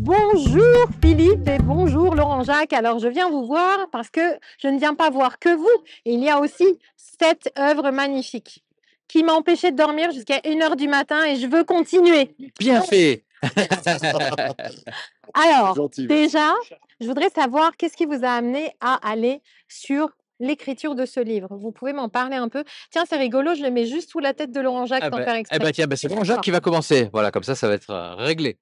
Bonjour Philippe et bonjour Laurent Jacques. Alors je viens vous voir parce que je ne viens pas voir que vous. Il y a aussi cette œuvre magnifique qui m'a empêché de dormir jusqu'à 1 heure du matin et je veux continuer. Bien fait. Alors Gentil. déjà, je voudrais savoir qu'est-ce qui vous a amené à aller sur l'écriture de ce livre. Vous pouvez m'en parler un peu? Tiens, c'est rigolo, je le mets juste sous la tête de Laurent Jacques Ah sans ben, faire eh exprès. ben tiens, c'est bon, Jacques qui va commencer. Voilà, comme ça va être réglé.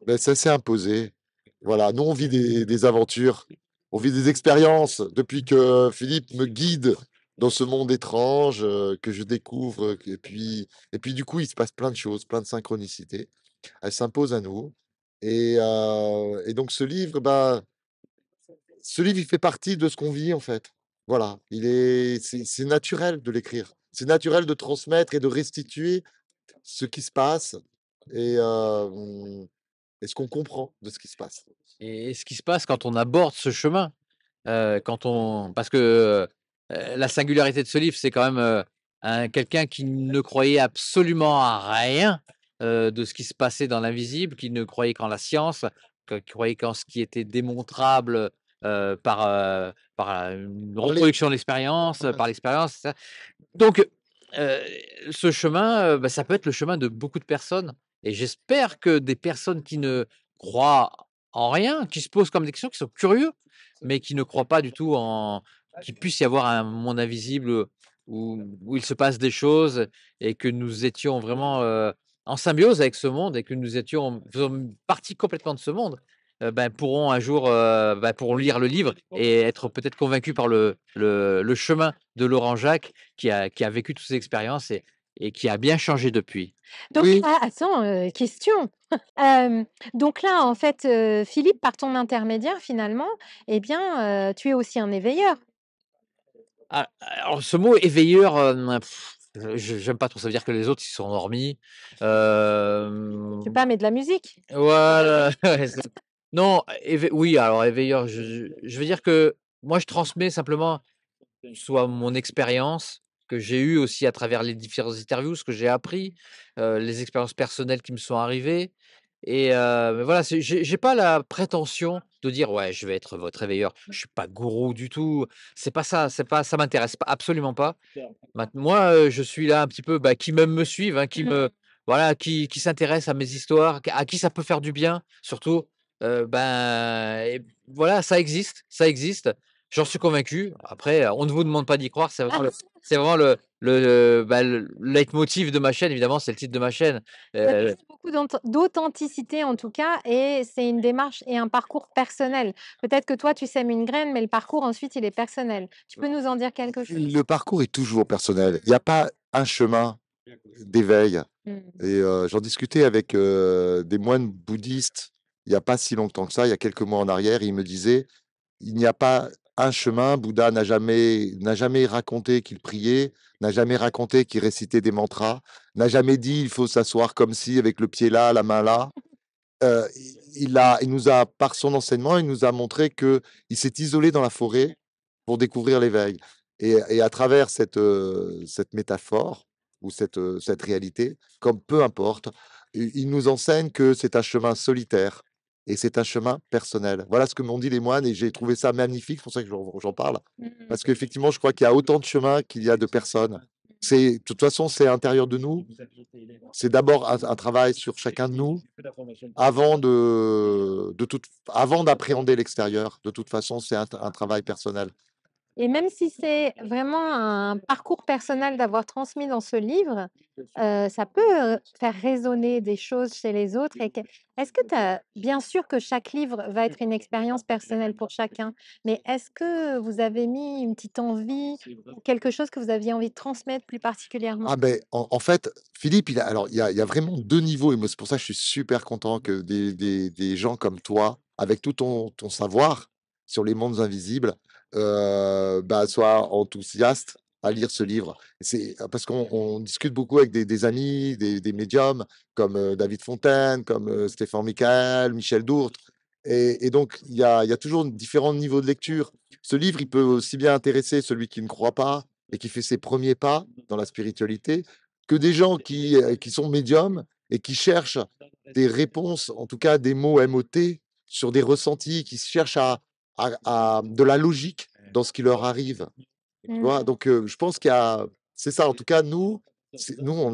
Ben, ça s'est imposé. Voilà, nous, on vit des aventures, on vit des expériences depuis que Philippe me guide dans ce monde étrange que je découvre. Et puis, du coup, il se passe plein de choses, plein de synchronicités. Elles s'imposent à nous. Et donc, ce livre, il fait partie de ce qu'on vit, en fait. Voilà, c'est naturel de l'écrire. C'est naturel de transmettre et de restituer ce qui se passe et ce qu'on comprend de ce qui se passe. Et ce qui se passe quand on aborde ce chemin, parce que la singularité de ce livre, c'est quand même quelqu'un qui ne croyait absolument à rien de ce qui se passait dans l'invisible, qui ne croyait qu'en la science, qui croyait qu'en ce qui était démontrable par une Par les reproduction de l'expérience, Ouais. par l'expérience. Ça. Donc, heu, ce chemin, ça peut être le chemin de beaucoup de personnes et j'espère que des personnes qui ne croient en rien, qui se posent comme des questions, qui sont curieux, mais qui ne croient pas du tout en qu'il puisse y avoir un monde invisible, où il se passe des choses et que nous étions vraiment, en symbiose avec ce monde et que nous étions faisons partie complètement de ce monde, pourront un jour, pourront lire le livre et être peut-être convaincus par le chemin de Laurent Jacques qui a vécu toutes ces expériences et qui a bien changé depuis. Donc Oui, attends, question. Hem, donc là, en fait, Philippe, par ton intermédiaire, finalement, eh bien, tu es aussi un éveilleur. Alors ce mot éveilleur, je j'aime pas trop, ça veut dire que les autres ils sont endormis. Je sais Hem, pas, mais de la musique? voilà, ouais, c'est non, oui, alors éveilleur, je veux dire que moi je transmets simplement soit mon expérience que j'ai eue aussi à travers les différentes interviews, ce que j'ai appris, les expériences personnelles qui me sont arrivées et mais voilà, j'ai pas la prétention de dire: «Ouais, je vais être votre réveilleur». Je suis pas gourou du tout, c'est pas ça, c'est pas ça m'intéresse pas, absolument pas. Moi, je suis là un petit peu, qui même me suivent, hein, qui me voilà, qui s'intéressent à mes histoires, à qui ça peut faire du bien surtout, et voilà, ça existe, ça existe. J'en suis convaincu. Après, on ne vous demande pas d'y croire, c'est vraiment le leitmotiv de ma chaîne, évidemment, c'est le titre de ma chaîne. Il y a Heu, toujours beaucoup d'authenticité, en tout cas, et c'est une démarche et un parcours personnel. Peut-être que toi, tu sèmes une graine, mais le parcours, ensuite, il est personnel. Tu peux nous en dire quelque chose? le parcours est toujours personnel. Il n'y a pas un chemin d'éveil. Mmh. Et j'en discutais avec des moines bouddhistes il n'y a pas si longtemps que ça, il y a quelques mois en arrière. Ils me disaient, il n'y a pas un chemin. Bouddha n'a jamais raconté qu'il priait, n'a jamais raconté qu'il récitait des mantras, n'a jamais dit il faut s'asseoir comme si, avec le pied là, la main là. Il nous a, par son enseignement, il nous a montré que il s'est isolé dans la forêt pour découvrir l'éveil. Et à travers cette métaphore ou cette réalité, comme peu importe, il nous enseigne que c'est un chemin solitaire et c'est un chemin personnel. Voilà ce que m'ont dit les moines et j'ai trouvé ça magnifique, c'est pour ça que j'en parle. Mmh. Parce qu'effectivement, je crois qu'il y a autant de chemins qu'il y a de personnes. De toute façon, c'est à l'intérieur de nous. C'est d'abord un travail sur chacun de nous avant d'appréhender l'extérieur. De toute façon, c'est un travail personnel. Et même si c'est vraiment un parcours personnel d'avoir transmis dans ce livre, ça peut, faire résonner des choses chez les autres et que est-ce que tu as bien sûr que chaque livre va être une expérience personnelle pour chacun, mais est-ce que vous avez mis une petite envie ou quelque chose que vous aviez envie de transmettre plus particulièrement? Ah ben, en fait, Philippe, il y a vraiment 2 niveaux et moi, c'est pour ça que je suis super content que des gens comme toi, avec tout ton savoir sur les mondes invisibles, soient enthousiastes à lire ce livre. C'est parce qu'on discute beaucoup avec des amis, des médiums comme, David Fontaine, comme, Stéphane Michael, Michel Dourtre et donc il y a toujours différents niveaux de lecture. Ce livre, il peut aussi bien intéresser celui qui ne croit pas et qui fait ses premiers pas dans la spiritualité, que des gens qui sont médiums et qui cherchent des réponses, en tout cas des mots MOT, sur des ressentis, qui cherchent à de la logique dans ce qui leur arrive. Tu Mmh. vois? Donc je pense qu'il y a c'est ça, en tout cas, nous on,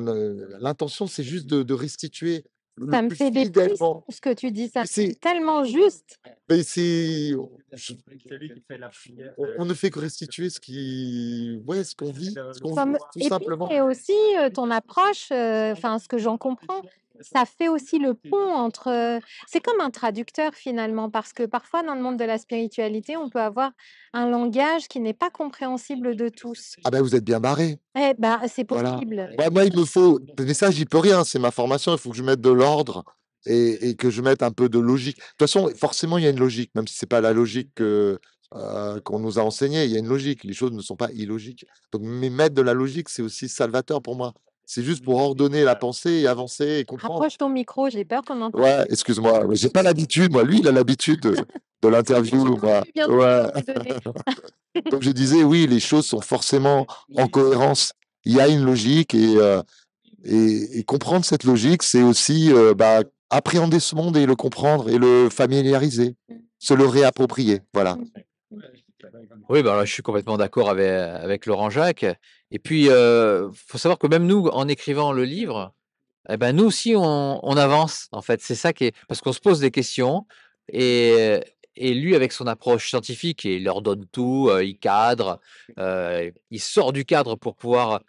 l'intention, c'est juste de restituer le Ça me plus fait des frissons fidèlement. ce que tu dis, ça Mais me c'est tellement juste. mais c'est je on ne fait que restituer ce qui ouais, ce qu'on vit, ce qu'on vit, Comme tout et puis simplement. c'est aussi, ton approche, enfin ce que j'en comprends, ça fait aussi le pont entre, c'est comme un traducteur finalement parce que parfois dans le monde de la spiritualité, on peut avoir un langage qui n'est pas compréhensible de tous. Ah ben vous êtes bien barrés, Eh ben, c'est voilà. possible. Moi, il me faut mais ça, j'y peux rien, c'est ma formation, il faut que je mette de l'ordre et que je mette un peu de logique. De toute façon, forcément, il y a une logique, même si c'est pas la logique qu'on nous a enseignée, il y a une logique. Les choses ne sont pas illogiques. Donc mais mettre de la logique, c'est aussi salvateur pour moi. C'est juste pour ordonner la pensée et avancer et comprendre. Rapproche ton micro, j'ai peur qu'on entende. Ouais, excuse-moi, mais j'ai pas l'habitude, moi. Lui, il a l'habitude de l'interview, moi. Tu viens de Ouais. me donner. Donc je disais, oui, les choses sont forcément en cohérence. Il y a une logique et comprendre cette logique, c'est aussi bah, appréhender ce monde et le comprendre et le familiariser, se le réapproprier. Voilà. Oui, bah, alors, je suis complètement d'accord avec Laurent Jacques. Et puis, faut savoir que même nous, en écrivant le livre, eh ben, nous aussi, on avance, en fait. C'est ça qui est parce qu'on se pose des questions et et lui, avec son approche scientifique, il leur donne tout, il cadre, il sort du cadre pour pouvoir,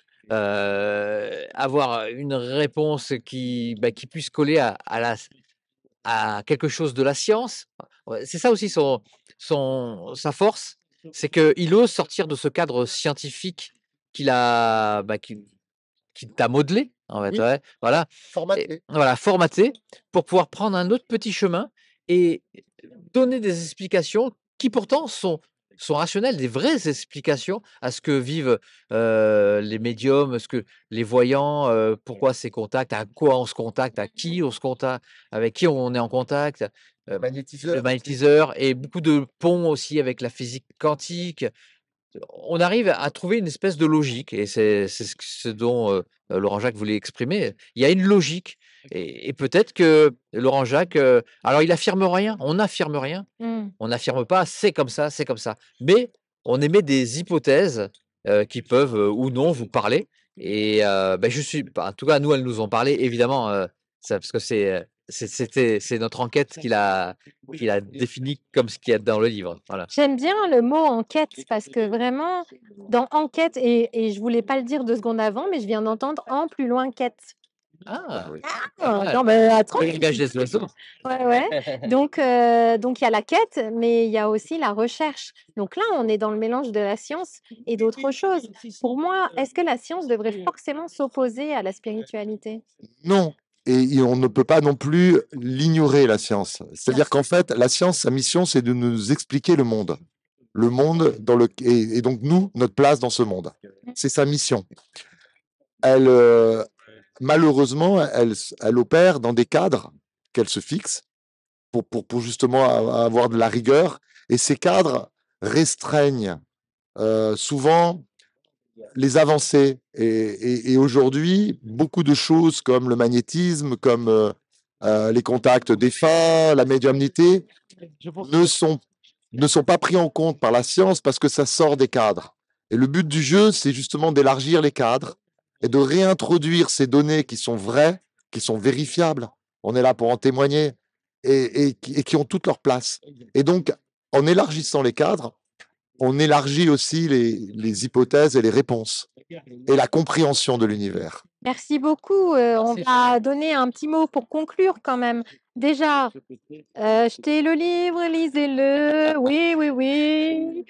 avoir une réponse qui, bah, qui puisse coller à quelque chose de la science. Ouais, c'est ça aussi sa force, c'est qu'il ose sortir de ce cadre scientifique qu'il a, bah, qui t'a modelé, en fait, Oui, ouais, voilà et formaté. voilà, formaté pour pouvoir prendre un autre petit chemin et donner des explications qui pourtant sont rationnelles, des vraies explications à ce que vivent, les médiums, ce que les voyants, pourquoi ces contacts, à quoi on se contacte, à qui on se contacte, avec qui on est en contact, Le le magnétiseur aussi. magnétiseur et beaucoup de ponts aussi avec la physique quantique. On arrive à trouver une espèce de logique et c'est ce dont, Laurent Jacques voulait exprimer. Il y a une logique et peut-être que Laurent Jacques, alors il affirme rien, on n'affirme rien, Mmh. on n'affirme pas: c'est comme ça». Mais on émet des hypothèses, qui peuvent, ou non vous parler et bah, en tout cas, nous, elles nous ont parlé évidemment, ça parce que c'est notre enquête qu'il a définie comme ce qu'il y a dans le livre. Voilà. J'aime bien le mot enquête parce que vraiment dans enquête et je voulais pas le dire 2 secondes avant, mais je viens d'entendre en plus loin quête. Ah! Oui. Pas Ah! mal. Non mais attends, Le langage des oiseaux. ouais, ouais. Donc il y a la quête, mais il y a aussi la recherche. Donc là, on est dans le mélange de la science et d'autres choses. Pour moi, est-ce que la science devrait forcément s'opposer à la spiritualité? Non, et on ne peut pas non plus l'ignorer, la science. Bien C'est-à-dire sûr. qu'en fait, la science, sa mission, c'est de nous expliquer le monde. Le monde dans le et donc nous, notre place dans ce monde. C'est sa mission. Elle, malheureusement, elle opère dans des cadres qu'elle se fixe pour justement avoir de la rigueur et ces cadres restreignent, souvent les avancées et aujourd'hui, beaucoup de choses comme le magnétisme, comme, les contacts défunts, la médiumnité ne sont ne sont pas pris en compte par la science parce que ça sort des cadres. Et le but du jeu, c'est justement d'élargir les cadres et de réintroduire ces données qui sont vraies, qui sont vérifiables. On est là pour en témoigner et qui ont toute leur place. Et donc, en élargissant les cadres, on élargit aussi les hypothèses et les réponses et la compréhension de l'univers. Merci beaucoup, on Merci. va donner un petit mot pour conclure quand même. Déjà, achetez le livre, lisez-le. Oui, oui, oui.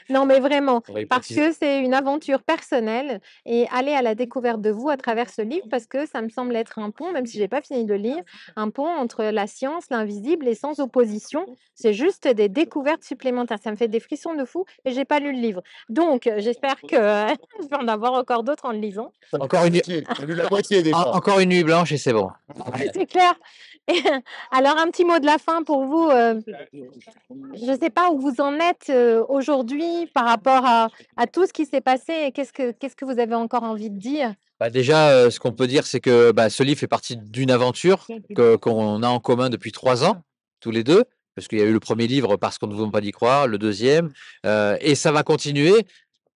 Non, mais vraiment, On va y parce préciser. que c'est une aventure personnelle et aller à la découverte de vous à travers ce livre, parce que ça me semble être un pont, même si j'ai pas fini de le lire, un pont entre la science, l'invisible et sans opposition. C'est juste des découvertes supplémentaires. Ça me fait des frissons de fou et j'ai pas lu le livre. Donc, j'espère que je vais en avoir encore d'autres en le lisant. Encore une nuit J'ai lu la moitié des fois. encore une nuit blanche et c'est bon. C'est clair. Et alors un petit mot de la fin pour vous, je ne sais pas où vous en êtes, aujourd'hui par rapport à tout ce qui s'est passé et qu'est-ce que vous avez encore envie de dire? Bah, déjà, ce qu'on peut dire, c'est que, bah, ce livre fait partie d'une aventure qu'on a en commun depuis 3 ans, tous les 2, parce qu'il y a eu le premier livre «Parce qu'on ne vous pas d'y croire», le deuxième, et ça va continuer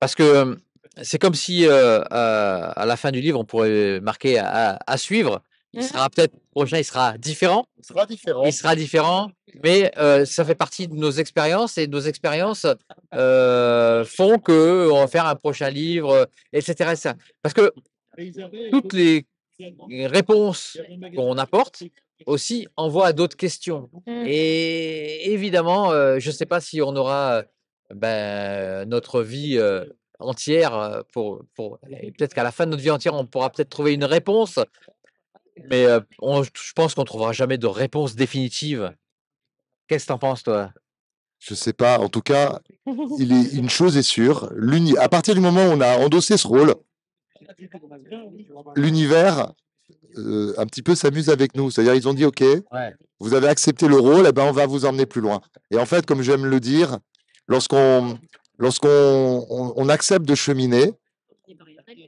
parce que, c'est comme si, à la fin du livre, on pourrait marquer à suivre. Il Mmh. sera peut-être prochain, il sera différent. Ce sera différent. Il sera différent, mais ça fait partie de nos expériences et nos expériences, font qu'on va faire un prochain livre, et cetera et cetera. Parce que toutes les réponses qu'on apporte aussi envoient à d'autres questions Mmh. et évidemment, je ne sais pas si on aura, notre vie, entière, pour et peut-être qu'à la fin de notre vie entière, on pourra peut-être trouver une réponse, mais je pense qu'on trouvera jamais de réponse définitive. Qu'est-ce que tu en penses, toi? Je sais pas, en tout cas, une chose est sûre, à partir du moment où on a endossé ce rôle, l'univers un petit peu s'amuse avec nous. C'est-à-dire, ils ont dit, OK, Ouais. vous avez accepté le rôle, eh ben, on va vous emmener plus loin. Et en fait, comme j'aime le dire, lorsqu'on accepte de cheminer,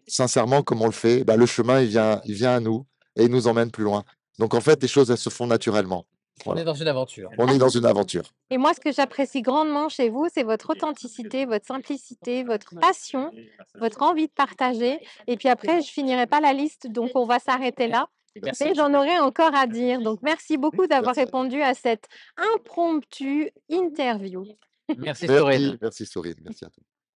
sincèrement, comme on le fait, bah, le chemin, il vient à nous et il nous emmène plus loin. Donc, en fait, les choses, elles se font naturellement. On est Voilà. dans une aventure. On est dans une aventure. Et moi, ce que j'apprécie grandement chez vous, c'est votre authenticité, votre simplicité, votre passion, votre envie de partager. Et puis après, je finirai pas la liste, donc on va s'arrêter là. Merci. Mais j'en aurai encore à dire. Donc merci beaucoup d'avoir Merci. répondu à cette impromptue interview. Merci Sorine. Merci Sorine. Merci à toi.